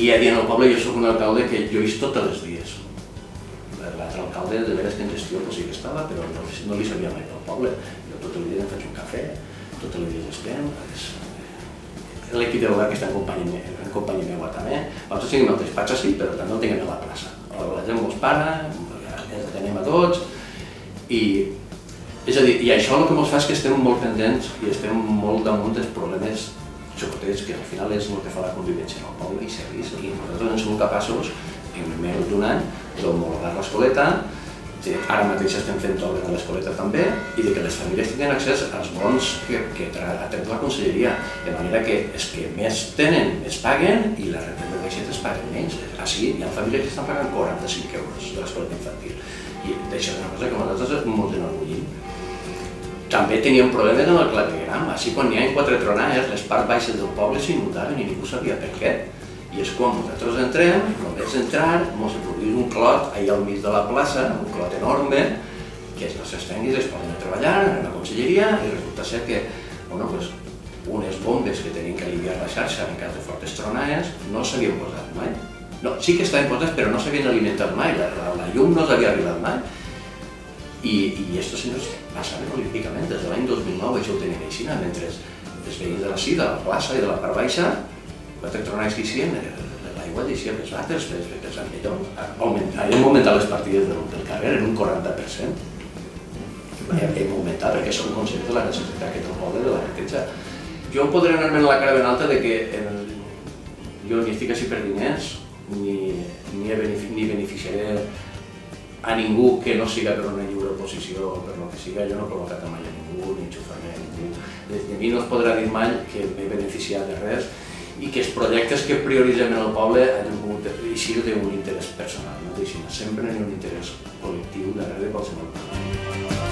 I ja dient al poble, jo soc un alcalde que jo he vist tots els dies. L'altre alcalde de veres que en gestió sí que estava, però no li sabia mai del poble. Jo tot el dia em faig un cafè, tot el dia estem, l'equip de govern que està en companyia meva també. Nosaltres tenim el despatx així, però també el tenim a la plaça. La gent mos para, ens atenem a tots, és a dir, i això el que ens fa és que estem molt pendents i estem molt damunt dels problemes xocotets, que al final és el que fa la convivència en el poble i servis. I nosaltres en som capaços, en menys d'un any, d'homologar l'escoleta. Ara mateix estem fent obres a l'escoleta també, i que les famílies tinguin accés als bons que atén la conselleria, de manera que els que més tenen es paguen i les rendes de baixetes paguen menys. Així hi ha famílies que estan pagant 45 euros de l'escoleta infantil. I això és una cosa que nosaltres ens enorgullim. També teníem problemes en el clavegram, així quan hi ha 4 tronades, les parts baixes del poble s'inundaven i ningú sabia per què. I és quan nosaltres entrem, només entrar, ens produïm un clot allà al mig de la plaça, un clot enorme, que els nostres tècnics es posen a treballar en la conselleria i resulta ser que unes bombes que tenien que aliviar la xarxa en cas de fortes tronades no s'havien posat mai. No, sí que estaven posats però no s'havien alimentat mai, la llum no s'havia arribat mai. I esto se nos passaven olímpicament, des de l'any 2009 això ho tenien així, mentre els veïns de la de la plaça i de la part baixa, 4 tronades que hicien, l'aigua deixia pels vàters, pels ambellons. Hem augmentat les partides del carrer en un 40%. Hem augmentat perquè som conscients de la necessitat que té el poble de la neteja. Jo em podré anar-me'n a la cara ben alta de que jo ni estic així per diners, ni beneficiaré a ningú que no siga per una lliure oposició o per lo que siga. Jo no he provocat mai a ningú, ni enxufaré a ningú. De mi no es podrà dir mai que m'he beneficiat de res i que els projectes que prioritzem en el poble han hagut d'eixir d'un interès personal, no? Sempre n'hi ha un interès col·lectiu darrere de qualsevol cosa.